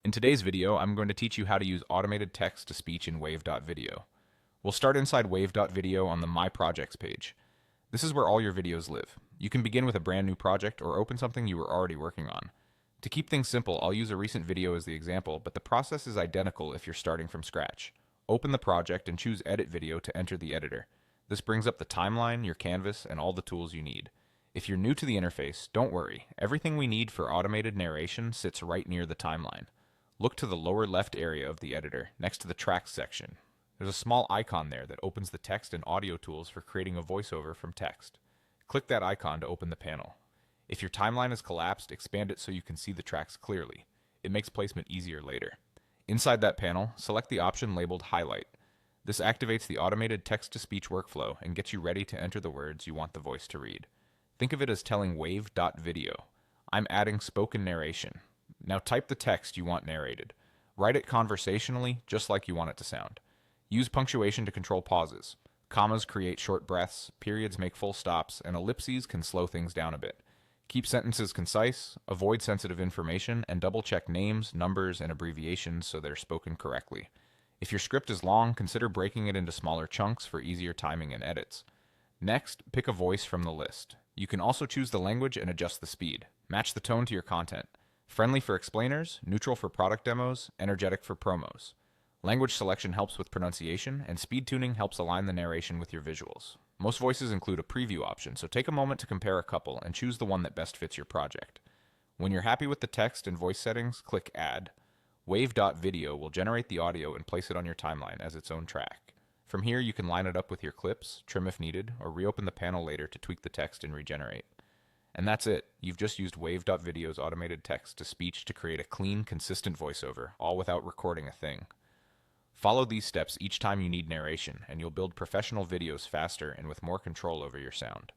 In today's video, I'm going to teach you how to use automated text-to-speech in Wave.video. We'll start inside Wave.video on the My Projects page. This is where all your videos live. You can begin with a brand new project or open something you were already working on. To keep things simple, I'll use a recent video as the example, but the process is identical if you're starting from scratch. Open the project and choose Edit Video to enter the editor. This brings up the timeline, your canvas, and all the tools you need. If you're new to the interface, don't worry. Everything we need for automated narration sits right near the timeline. Look to the lower left area of the editor, next to the Tracks section. There's a small icon there that opens the text and audio tools for creating a voiceover from text. Click that icon to open the panel. If your timeline is collapsed, expand it so you can see the tracks clearly. It makes placement easier later. Inside that panel, select the option labeled Highlight. This activates the automated text-to-speech workflow and gets you ready to enter the words you want the voice to read. Think of it as telling Wave.video. I'm adding spoken narration. Now type the text you want narrated. Write it conversationally, just like you want it to sound. Use punctuation to control pauses. Commas create short breaths, periods make full stops, and ellipses can slow things down a bit. Keep sentences concise, avoid sensitive information, and double-check names, numbers, and abbreviations so they're spoken correctly. If your script is long, consider breaking it into smaller chunks for easier timing and edits. Next, pick a voice from the list. You can also choose the language and adjust the speed. Match the tone to your content. Friendly for explainers, neutral for product demos, energetic for promos. Language selection helps with pronunciation, and speed tuning helps align the narration with your visuals. Most voices include a preview option, so take a moment to compare a couple and choose the one that best fits your project. When you're happy with the text and voice settings, click Add. Wave.video will generate the audio and place it on your timeline as its own track. From here, you can line it up with your clips, trim if needed, or reopen the panel later to tweak the text and regenerate. And that's it. You've just used Wave.video's automated text-to-speech to create a clean, consistent voiceover, all without recording a thing. Follow these steps each time you need narration, and you'll build professional videos faster and with more control over your sound.